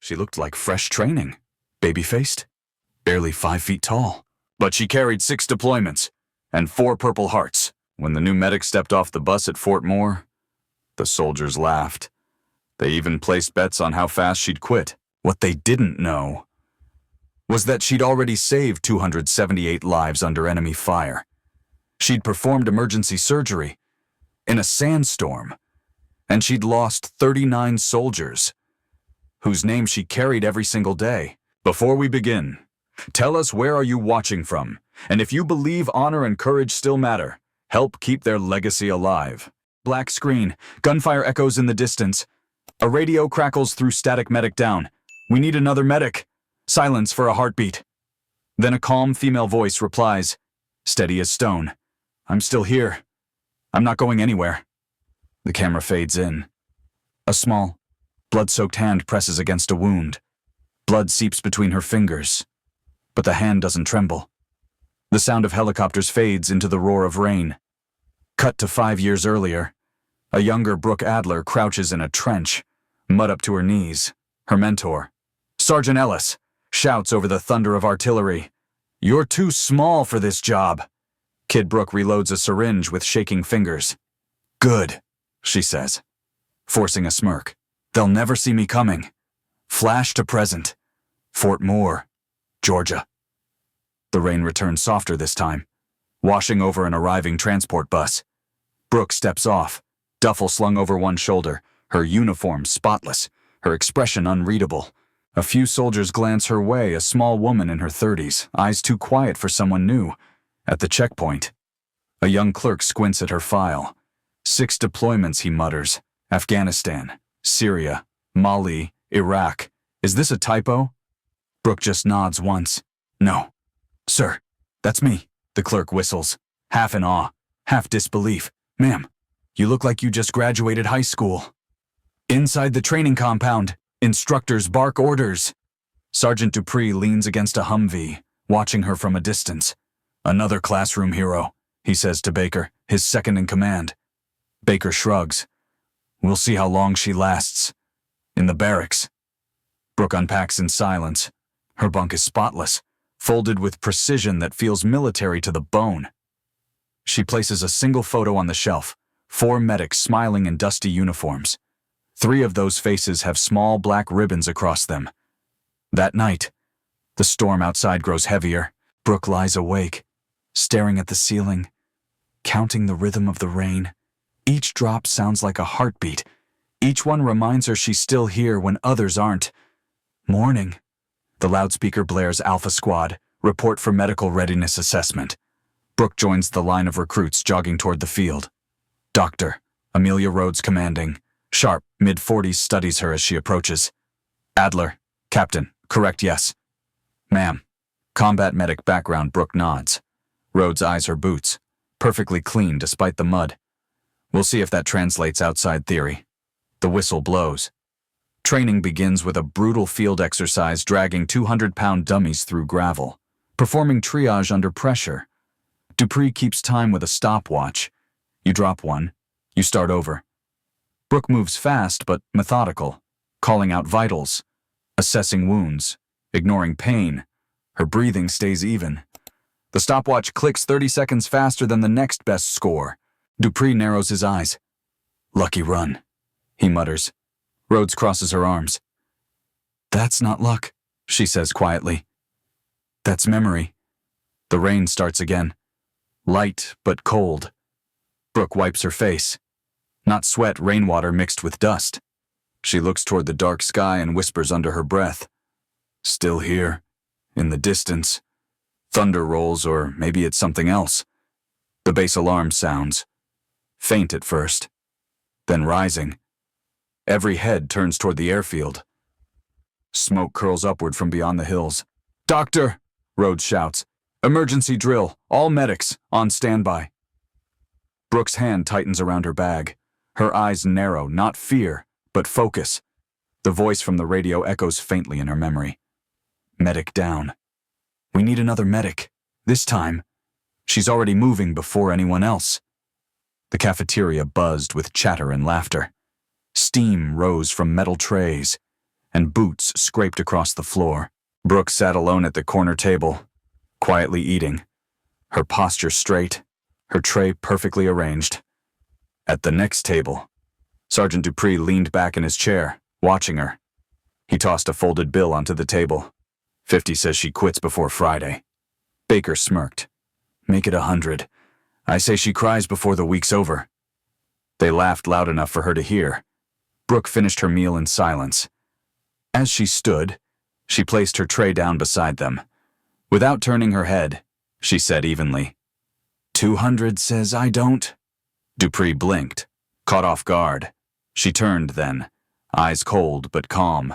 She looked like fresh training. Baby-faced, barely 5 feet tall. But she carried 6 deployments and 4 Purple Hearts. When the new medic stepped off the bus at Fort Moore, the soldiers laughed. They even placed bets on how fast she'd quit. What they didn't know was that she'd already saved 278 lives under enemy fire. She'd performed emergency surgery in a sandstorm, and she'd lost 39 soldiers, whose names she carried every single day. Before we begin, tell us, where are you watching from? And if you believe honor and courage still matter, help keep their legacy alive. Black screen, gunfire echoes in the distance. A radio crackles through static. Medic down. We need another medic. Silence for a heartbeat. Then a calm female voice replies, steady as stone. I'm still here. I'm not going anywhere. The camera fades in. A small, blood-soaked hand presses against a wound. Blood seeps between her fingers, but the hand doesn't tremble. The sound of helicopters fades into the roar of rain. Cut to 5 years earlier. A younger Brooke Adler crouches in a trench, mud up to her knees. Her mentor, Sergeant Ellis, shouts over the thunder of artillery, "You're too small for this job." Kid Brooke reloads a syringe with shaking fingers. "Good," she says, forcing a smirk. "They'll never see me coming." Flash to present. Fort Moore, Georgia. The rain returns softer this time, washing over an arriving transport bus. Brooke steps off, duffel slung over one shoulder, her uniform spotless, her expression unreadable. A few soldiers glance her way, a small woman in her 30s, eyes too quiet for someone new. At the checkpoint, a young clerk squints at her file. 6 deployments, he mutters. Afghanistan, Syria, Mali, Iraq. Is this a typo? Brooke just nods once. "No. Sir, that's me," the clerk whistles, half in awe, half disbelief. "Ma'am, you look like you just graduated high school." Inside the training compound, instructors bark orders. Sergeant Dupree leans against a Humvee, watching her from a distance. "Another classroom hero," he says to Baker, his second in command. Baker shrugs. "We'll see how long she lasts. In the barracks." Brooke unpacks in silence. Her bunk is spotless, folded with precision that feels military to the bone. She places a single photo on the shelf, 4 medics smiling in dusty uniforms. 3 of those faces have small black ribbons across them. That night, the storm outside grows heavier. Brooke lies awake, staring at the ceiling, counting the rhythm of the rain. Each drop sounds like a heartbeat. Each one reminds her she's still here when others aren't. Morning. The loudspeaker blares Alpha Squad, report for medical readiness assessment. Brooke joins the line of recruits jogging toward the field. Doctor, Amelia Rhodes commanding. Sharp, mid-40s, studies her as she approaches. Adler, Captain, correct, yes. Ma'am. Combat medic background. Brooke nods. Rhodes eyes her boots, perfectly clean despite the mud. We'll see if that translates outside theory. The whistle blows. Training begins with a brutal field exercise dragging 200-pound dummies through gravel, performing triage under pressure. Dupree keeps time with a stopwatch. You drop one, you start over. Brooke moves fast but methodical, calling out vitals, assessing wounds, ignoring pain. Her breathing stays even. The stopwatch clicks 30 seconds faster than the next best score. Dupree narrows his eyes. "Lucky run," he mutters. Rhodes crosses her arms. "That's not luck," she says quietly. "That's memory." The rain starts again. Light but cold. Brooke wipes her face. Not sweat, rainwater mixed with dust. She looks toward the dark sky and whispers under her breath. "Still here. In the distance. Thunder rolls, or maybe it's something else." The base alarm sounds. Faint at first, then rising. Every head turns toward the airfield. Smoke curls upward from beyond the hills. "Doctor!" Rhodes shouts. "Emergency drill. All medics, on standby." Brooke's hand tightens around her bag. Her eyes narrow, not fear, but focus. The voice from the radio echoes faintly in her memory. "Medic down. We need another medic. This time, she's already moving before anyone else." The cafeteria buzzed with chatter and laughter. Steam rose from metal trays, and boots scraped across the floor. Brooke sat alone at the corner table, quietly eating, her posture straight, her tray perfectly arranged. At the next table, Sergeant Dupree leaned back in his chair, watching her. He tossed a folded bill onto the table. 50 says she quits before Friday. Baker smirked. Make it 100. I say she cries before the week's over. They laughed loud enough for her to hear. Brooke finished her meal in silence. As she stood, she placed her tray down beside them. Without turning her head, she said evenly, 200 says I don't. Dupree blinked, caught off guard. She turned then, eyes cold but calm.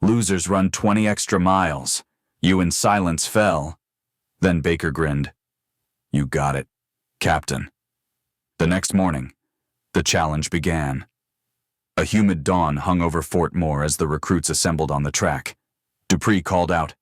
Losers run 20 extra miles. You in silence fell. Then Baker grinned. You got it, Captain. The next morning, the challenge began. A humid dawn hung over Fort Moore as the recruits assembled on the track. Dupree called out,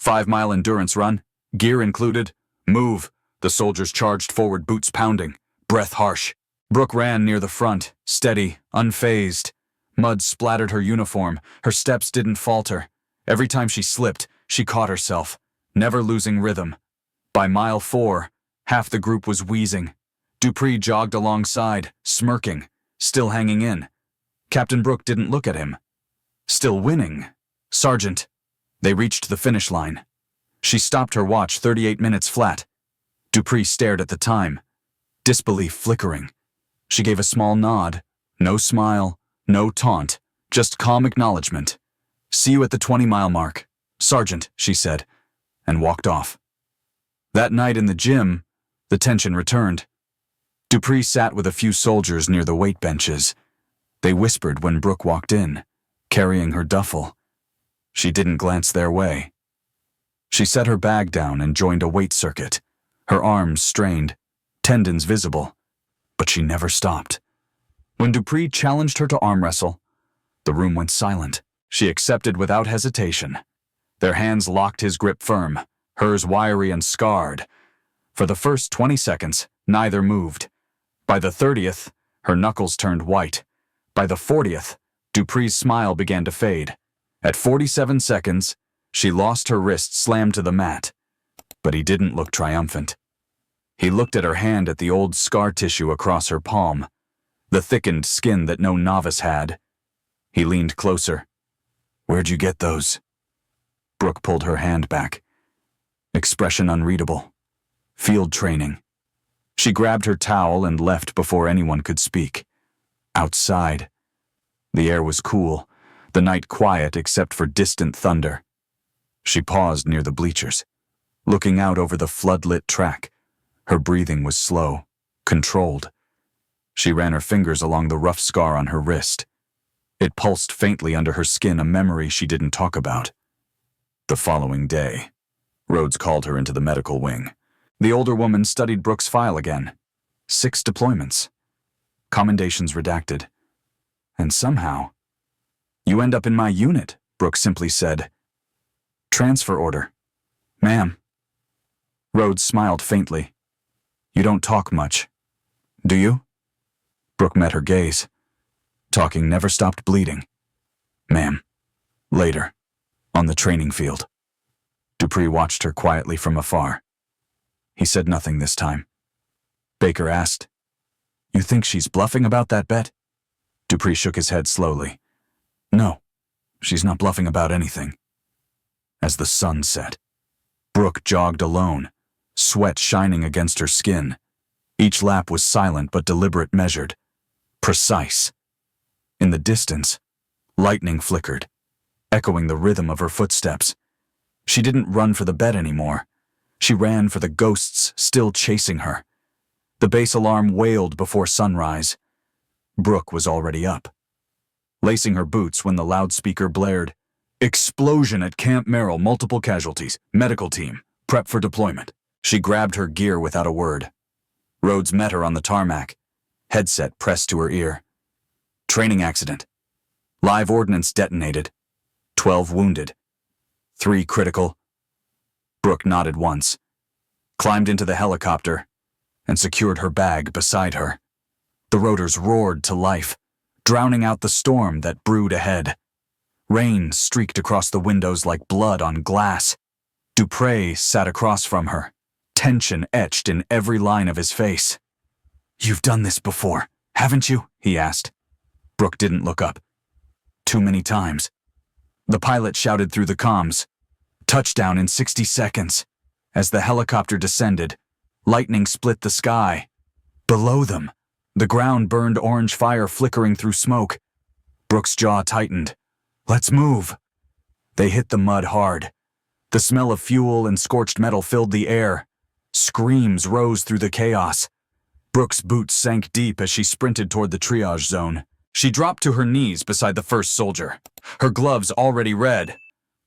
5-mile endurance run, gear included, move. The soldiers charged forward, boots pounding, breath harsh. Brooke ran near the front, steady, unfazed. Mud splattered her uniform, her steps didn't falter. Every time she slipped, she caught herself, never losing rhythm. By mile 4, half the group was wheezing. Dupree jogged alongside, smirking, still hanging in. Captain Brooke didn't look at him. Still winning. Sergeant. They reached the finish line. She stopped her watch 38 minutes flat. Dupree stared at the time, disbelief flickering. She gave a small nod, no smile, no taunt, just calm acknowledgement. See you at the 20-mile mark, Sergeant, she said, and walked off. That night in the gym, the tension returned. Dupree sat with a few soldiers near the weight benches. They whispered when Brooke walked in, carrying her duffel. She didn't glance their way. She set her bag down and joined a weight circuit, her arms strained, tendons visible, but she never stopped. When Dupree challenged her to arm wrestle, the room went silent. She accepted without hesitation. Their hands locked his grip firm, hers wiry and scarred. For the first 20 seconds, neither moved. By the 30th, her knuckles turned white. By the 40th, Dupree's smile began to fade. At 47 seconds, she lost her wrist slammed to the mat. But he didn't look triumphant. He looked at her hand, at the old scar tissue across her palm, the thickened skin that no novice had. He leaned closer. Where'd you get those? Brooke pulled her hand back. Expression unreadable. Field training. She grabbed her towel and left before anyone could speak. Outside. The air was cool, the night quiet except for distant thunder. She paused near the bleachers, looking out over the floodlit track. Her breathing was slow, controlled. She ran her fingers along the rough scar on her wrist. It pulsed faintly under her skin, a memory she didn't talk about. The following day, Rhodes called her into the medical wing. The older woman studied Brooke's file again. 6 deployments. Commendations redacted. And somehow, you end up in my unit, Brooke simply said. Transfer order. Ma'am. Rhodes smiled faintly. You don't talk much, do you? Brooke met her gaze. Talking never stopped bleeding. Ma'am. Later. On the training field. Dupree watched her quietly from afar. He said nothing this time. Baker asked, You think she's bluffing about that bet? Dupree shook his head slowly. No, she's not bluffing about anything. As the sun set, Brooke jogged alone, sweat shining against her skin. Each lap was silent but deliberate, measured, precise. In the distance, lightning flickered, echoing the rhythm of her footsteps. She didn't run for the bet anymore. She ran for the ghosts still chasing her. The base alarm wailed before sunrise. Brooke was already up, lacing her boots when the loudspeaker blared, Explosion at Camp Merrill, multiple casualties, medical team, prep for deployment. She grabbed her gear without a word. Rhodes met her on the tarmac, headset pressed to her ear. Training accident. Live ordnance detonated. 12 wounded. 3 critical. Brooke nodded once, climbed into the helicopter, and secured her bag beside her. The rotors roared to life, drowning out the storm that brewed ahead. Rain streaked across the windows like blood on glass. Dupree sat across from her, tension etched in every line of his face. "You've done this before, haven't you?" he asked. Brooke didn't look up. "Too many times." The pilot shouted through the comms, "Touchdown in 60 seconds." As the helicopter descended, lightning split the sky. Below them, the ground burned orange fire flickering through smoke. Brooke's jaw tightened. "Let's move." They hit the mud hard. The smell of fuel and scorched metal filled the air. Screams rose through the chaos. Brooke's boots sank deep as she sprinted toward the triage zone. She dropped to her knees beside the first soldier, her gloves already red.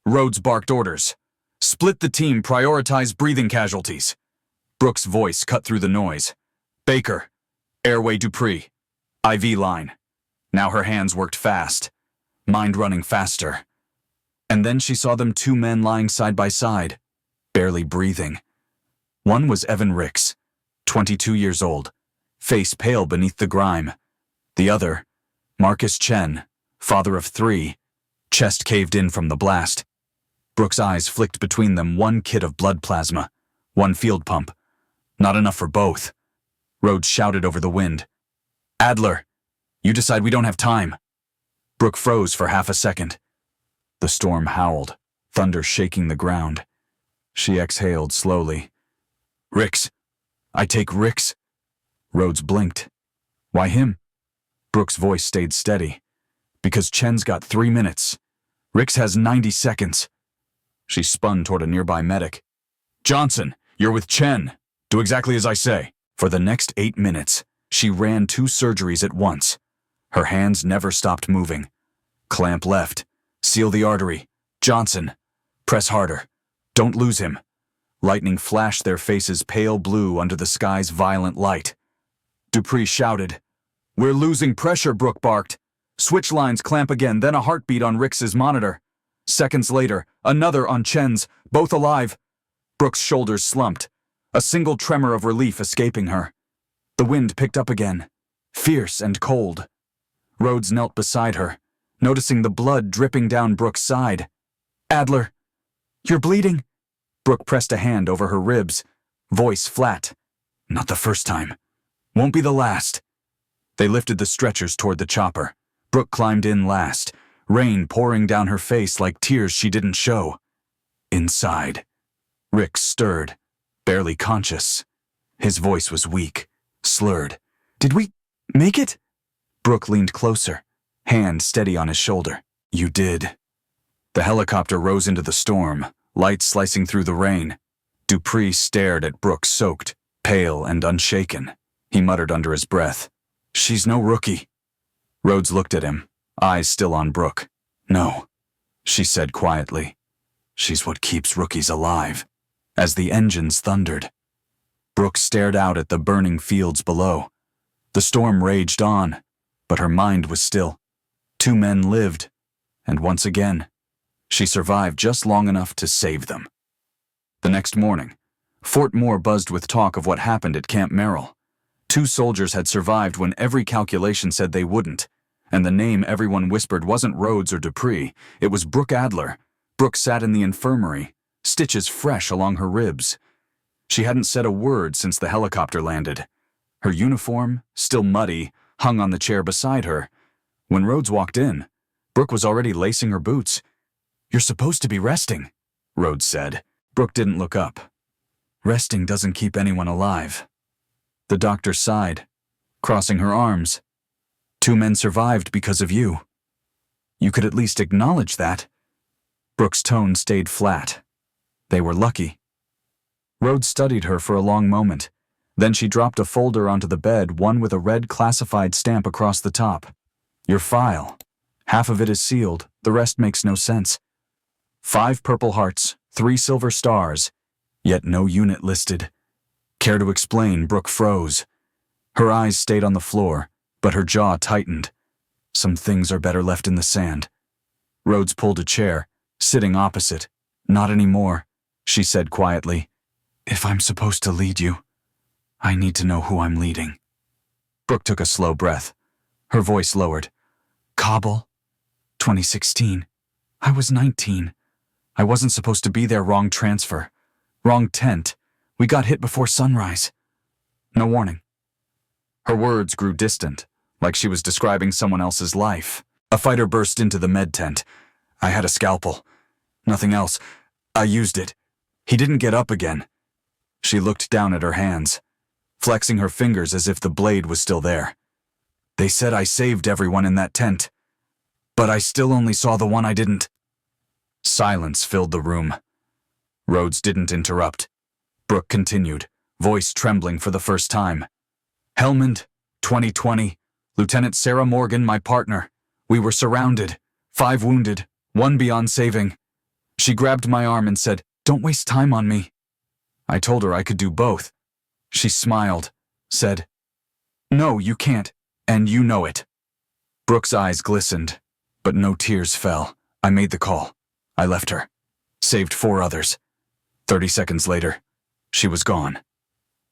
Rhodes barked orders. "Split the team, prioritize breathing casualties." Brooke's voice cut through the noise. "Baker, airway Dupree, IV line." Now her hands worked fast, mind running faster. And then she saw them, two men lying side by side, barely breathing. One was Evan Ricks, 22 years old, face pale beneath the grime. The other, Marcus Chen, father of 3, chest caved in from the blast. Brooke's eyes flicked between them, one kit of blood plasma, one field pump. Not enough for both. Rhodes shouted over the wind. "Adler, you decide, we don't have time." Brooke froze for half a second. The storm howled, thunder shaking the ground. She exhaled slowly. "Ricks. I take Ricks." Rhodes blinked. "Why him?" Brooke's voice stayed steady. "Because Chen's got 3 minutes. Ricks has 90 seconds. She spun toward a nearby medic. "Johnson, you're with Chen. Do exactly as I say." For the next 8 minutes, she ran 2 surgeries at once. Her hands never stopped moving. Clamp left. Seal the artery. Johnson. Press harder. Don't lose him. Lightning flashed their faces pale blue under the sky's violent light. Dupree shouted. "We're losing pressure," Brooke barked. Switch lines clamp again, then a heartbeat on Ricks's monitor. Seconds later, another on Chen's, both alive. Brooke's shoulders slumped, a single tremor of relief escaping her. The wind picked up again, fierce and cold. Rhodes knelt beside her, noticing the blood dripping down Brooke's side. "Adler, you're bleeding." Brooke pressed a hand over her ribs, voice flat. "Not the first time. Won't be the last." They lifted the stretchers toward the chopper. Brooke climbed in last, rain pouring down her face like tears she didn't show. Inside, Rick stirred, barely conscious. His voice was weak, slurred. "Did we make it?" Brooke leaned closer, hand steady on his shoulder. "You did." The helicopter rose into the storm, light slicing through the rain. Dupree stared at Brooke, soaked, pale and unshaken. He muttered under his breath, "She's no rookie." Rhodes looked at him, eyes still on Brooke. "No," she said quietly. "She's what keeps rookies alive." As the engines thundered, Brooke stared out at the burning fields below. The storm raged on, but her mind was still. 2 men lived, and once again, she survived just long enough to save them. The next morning, Fort Moore buzzed with talk of what happened at Camp Merrill. 2 soldiers had survived when every calculation said they wouldn't, and the name everyone whispered wasn't Rhodes or Dupree, it was Brooke Adler. Brooke sat in the infirmary, stitches fresh along her ribs. She hadn't said a word since the helicopter landed. Her uniform, still muddy, hung on the chair beside her. When Rhodes walked in, Brooke was already lacing her boots. "You're supposed to be resting," Rhodes said. Brooke didn't look up. "Resting doesn't keep anyone alive." The doctor sighed, crossing her arms. "2 men survived because of you. You could at least acknowledge that." Brooke's tone stayed flat. "They were lucky." Rhodes studied her for a long moment. Then she dropped a folder onto the bed, one with a red classified stamp across the top. "Your file. Half of it is sealed, the rest makes no sense. 5 purple hearts, 3 silver stars, yet no unit listed." Care to explain? Brooke froze. Her eyes stayed on the floor, but her jaw tightened. Some things are better left in the sand. Rhodes pulled a chair, sitting opposite. "Not anymore," she said quietly. "If I'm supposed to lead you, I need to know who I'm leading." Brooke took a slow breath. Her voice lowered. "Kabul, 2016. I was 19. I wasn't supposed to be there. Wrong transfer. Wrong tent. We got hit before sunrise. No warning. Her words grew distant, like she was describing someone else's life. A fighter burst into the med tent. I had a scalpel. Nothing else. I used it. He didn't get up again. She looked down at her hands, flexing her fingers as if the blade was still there. They said I saved everyone in that tent, but I still only saw the one I didn't. Silence filled the room. Rhodes didn't interrupt. Brooke continued, voice trembling for the first time. Helmand, 2020, Lieutenant Sarah Morgan, my partner. We were surrounded, 5 wounded, 1 beyond saving. She grabbed my arm and said, "Don't waste time on me." I told her I could do both. She smiled, said, "No, you can't, and you know it." Brooke's eyes glistened, but no tears fell. I made the call. I left her. Saved 4 others. 30 seconds later, she was gone.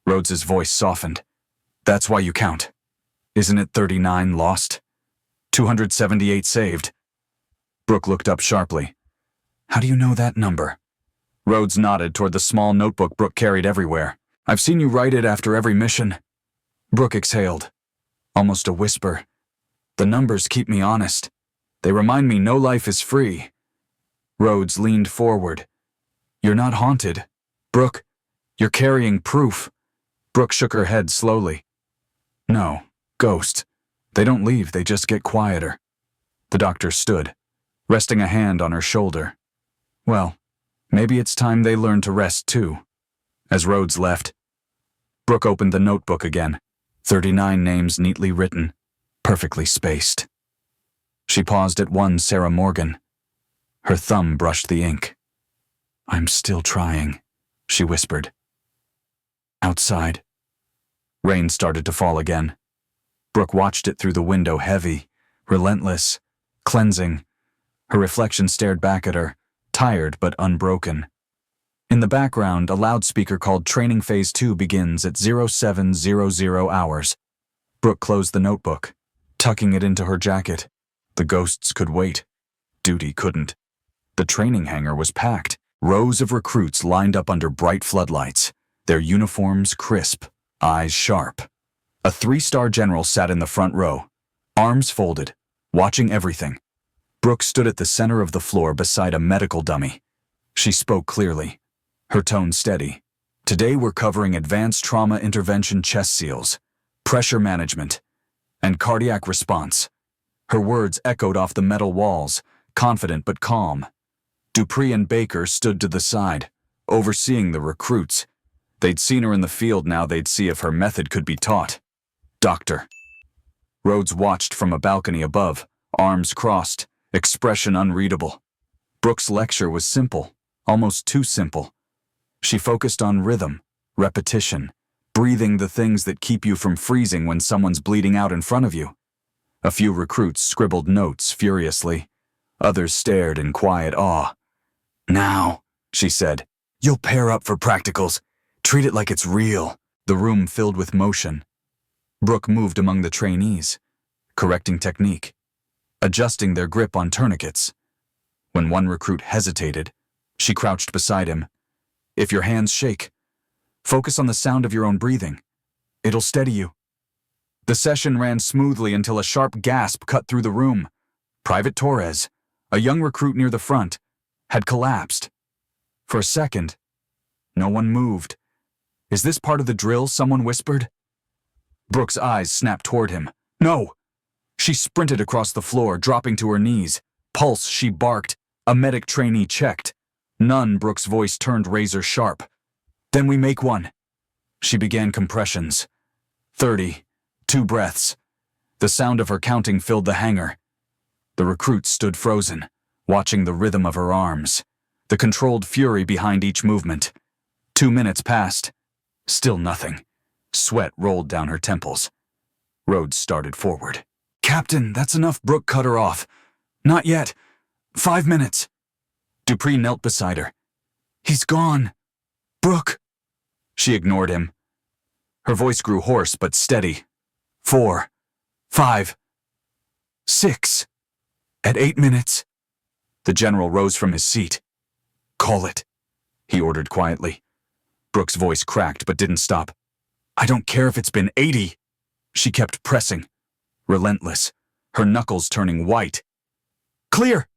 Rhodes's voice softened. That's why you count. Isn't it 39 lost? 278 saved. Brooke looked up sharply. How do you know that number? Rhodes nodded toward the small notebook Brooke carried everywhere. I've seen you write it after every mission. Brooke exhaled, almost a whisper. The numbers keep me honest. They remind me no life is free. Rhodes leaned forward. You're not haunted. Brooke, you're carrying proof. Brooke shook her head slowly. No, ghosts. They don't leave, they just get quieter. The doctor stood, resting a hand on her shoulder. Well, maybe it's time they learn to rest too. As Rhodes left, Brooke opened the notebook again. 39 names neatly written, perfectly spaced. She paused at one Sarah Morgan. Her thumb brushed the ink. I'm still trying, she whispered. Outside. Rain started to fall again. Brooke watched it through the window, heavy, relentless, cleansing. Her reflection stared back at her, tired but unbroken. In the background, a loudspeaker called Training Phase 2 begins at 0700 hours. Brooke closed the notebook, tucking it into her jacket. The ghosts could wait. Duty couldn't. The training hangar was packed. Rows of recruits lined up under bright floodlights, their uniforms crisp, eyes sharp. A 3-star general sat in the front row, arms folded, watching everything. Brooke stood at the center of the floor beside a medical dummy. She spoke clearly, her tone steady. Today we're covering advanced trauma intervention chest seals, pressure management, and cardiac response. Her words echoed off the metal walls, confident but calm. Dupree and Baker stood to the side, overseeing the recruits. They'd seen her in the field, now they'd see if her method could be taught. Doctor. Rhodes watched from a balcony above, arms crossed, expression unreadable. Brooke's lecture was simple, almost too simple. She focused on rhythm, repetition, breathing the things that keep you from freezing when someone's bleeding out in front of you. A few recruits scribbled notes furiously. Others stared in quiet awe. Now, she said, you'll pair up for practicals. Treat it like it's real. The room filled with motion. Brooke moved among the trainees, correcting technique, adjusting their grip on tourniquets. When one recruit hesitated, she crouched beside him. If your hands shake, focus on the sound of your own breathing. It'll steady you. The session ran smoothly until a sharp gasp cut through the room. Private Torres, a young recruit near the front, had collapsed. For a second, no one moved. Is this part of the drill? Someone whispered. Brooke's eyes snapped toward him. No! She sprinted across the floor, dropping to her knees. Pulse, she barked. A medic trainee checked. None. Brooke's voice turned razor sharp. Then we make one. She began compressions. 30. 2 breaths. The sound of her counting filled the hangar. The recruits stood frozen, watching the rhythm of her arms, the controlled fury behind each movement. 2 minutes passed. Still nothing. Sweat rolled down her temples. Rhodes started forward. Captain, that's enough. Brooke cut her off. Not yet. 5 minutes. Dupree knelt beside her. He's gone. Brooke. She ignored him. Her voice grew hoarse but steady. 4. 5. 6. At 8 minutes. The general rose from his seat. "Call it," he ordered quietly. Brooke's voice cracked but didn't stop. "I don't care if it's been 80. She kept pressing, relentless, her knuckles turning white. "Clear!"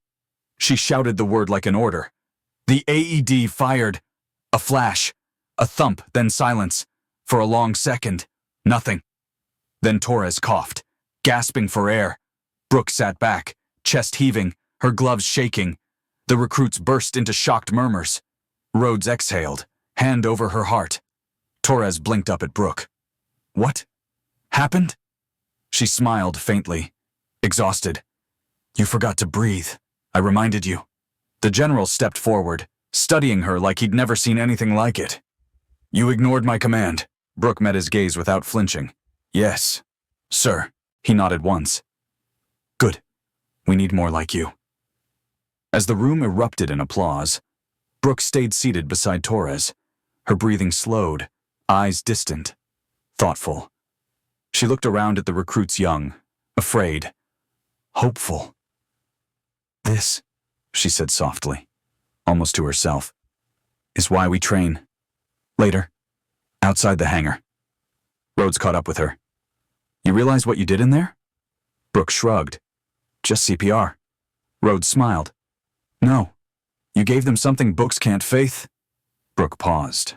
She shouted the word like an order. The AED fired. A flash, a thump, then silence. For a long second, nothing. Then Torres coughed, gasping for air. Brooke sat back, chest heaving, her gloves shaking. The recruits burst into shocked murmurs. Rhodes exhaled, hand over her heart. Torres blinked up at Brooke. "What happened?" She smiled faintly, exhausted. "You forgot to breathe. I reminded you." The general stepped forward, studying her like he'd never seen anything like it. "You ignored my command." Brooke met his gaze without flinching. "Yes, sir." He nodded once. "Good. We need more like you." As the room erupted in applause, Brooke stayed seated beside Torres, her breathing slowed, eyes distant, thoughtful. She looked around at the recruits young, afraid, hopeful. "This," she said softly, almost to herself, "is why we train. Later, outside the hangar." Rhodes caught up with her. "You realize what you did in there?" Brooke shrugged. "Just CPR." Rhodes smiled. "No. You gave them something books can't faith." Brooke paused,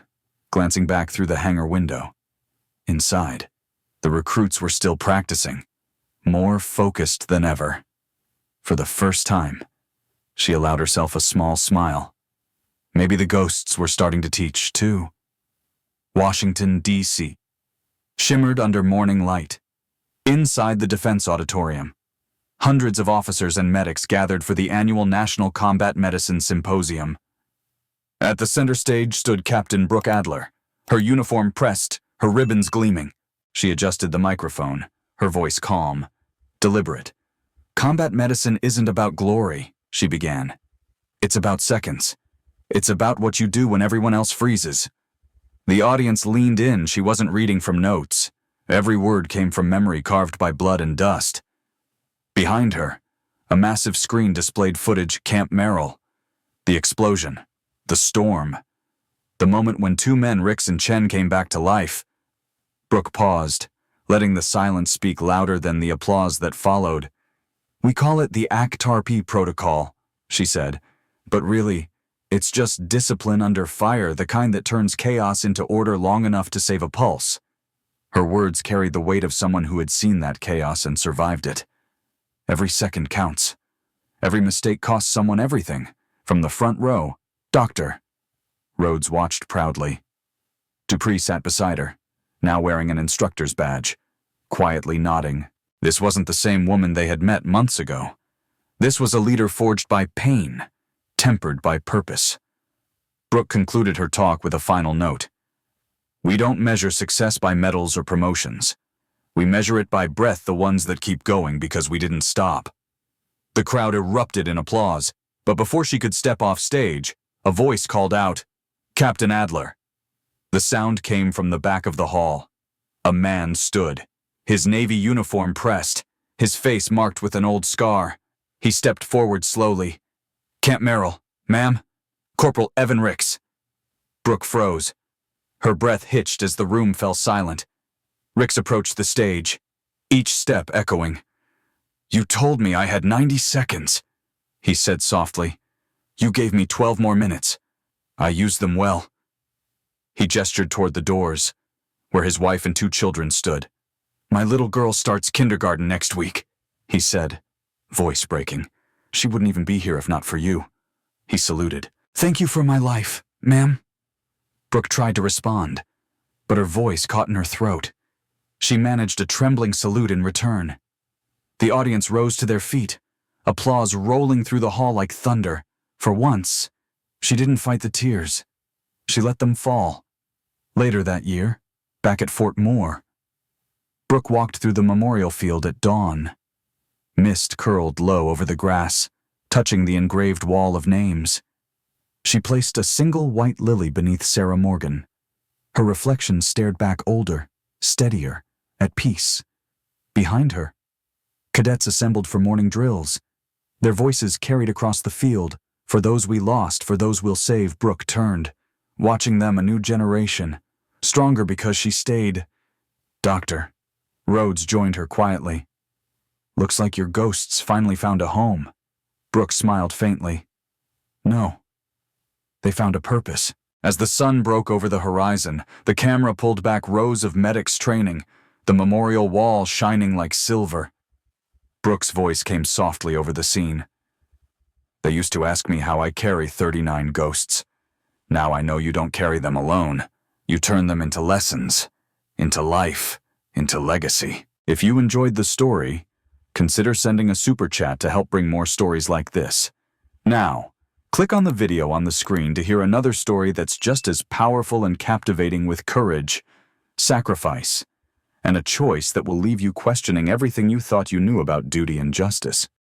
glancing back through the hangar window. Inside, the recruits were still practicing, more focused than ever. For the first time, she allowed herself a small smile. Maybe the ghosts were starting to teach, too. Washington, D.C. shimmered under morning light. Inside the defense auditorium, hundreds of officers and medics gathered for the annual National Combat Medicine Symposium. At the center stage stood Captain Brooke Adler, her uniform pressed, her ribbons gleaming. She adjusted the microphone, her voice calm, deliberate. "Combat medicine isn't about glory," she began. "It's about seconds. It's about what you do when everyone else freezes." The audience leaned in. She wasn't reading from notes. Every word came from memory carved by blood and dust. Behind her, a massive screen displayed footage Camp Merrill. The explosion, the storm, the moment when two men, Ricks and Chen, came back to life. Brooke paused, letting the silence speak louder than the applause that followed. "We call it the ACTARP protocol," she said, "but really, it's just discipline under fire, the kind that turns chaos into order long enough to save a pulse." Her words carried the weight of someone who had seen that chaos and survived it. Every second counts. Every mistake costs someone everything. From the front row, "Doctor." Rhodes watched proudly. Dupree sat beside her, now wearing an instructor's badge, quietly nodding. This wasn't the same woman they had met months ago. This was a leader forged by pain, tempered by purpose. Brooke concluded her talk with a final note. "We don't measure success by medals or promotions. We measure it by breath, the ones that keep going because we didn't stop." The crowd erupted in applause, but before she could step off stage, a voice called out, "Captain Adler." The sound came from the back of the hall. A man stood, his navy uniform pressed, his face marked with an old scar. He stepped forward slowly. "Camp Merrill, ma'am. Corporal Evan Ricks." Brooke froze. Her breath hitched as the room fell silent. Ricks approached the stage, each step echoing. "You told me I had 90 seconds, he said softly. "You gave me 12 more minutes. I used them well." He gestured toward the doors, where his wife and 2 children stood. "My little girl starts kindergarten next week," he said, voice breaking. "She wouldn't even be here if not for you." He saluted. "Thank you for my life, ma'am." Brooke tried to respond, but her voice caught in her throat. She managed a trembling salute in return. The audience rose to their feet, applause rolling through the hall like thunder. For once, she didn't fight the tears. She let them fall. Later that year, back at Fort Moore, Brooke walked through the memorial field at dawn. Mist curled low over the grass, touching the engraved wall of names. She placed a single white lily beneath Sarah Morgan. Her reflection stared back older, steadier, at peace. Behind her, cadets assembled for morning drills. Their voices carried across the field. For those we lost, for those we'll save, Brooke turned, watching them a new generation, stronger because she stayed. Doctor. Rhodes joined her quietly. Looks like your ghosts finally found a home. Brooke smiled faintly. No. They found a purpose. As the sun broke over the horizon, the camera pulled back rows of medics training, the memorial wall shining like silver. Brooke's voice came softly over the scene. They used to ask me how I carry 39 ghosts. Now I know you don't carry them alone. You turn them into lessons, into life, into legacy. If you enjoyed the story, consider sending a super chat to help bring more stories like this. Now, click on the video on the screen to hear another story that's just as powerful and captivating, with courage, sacrifice, and a choice that will leave you questioning everything you thought you knew about duty and justice.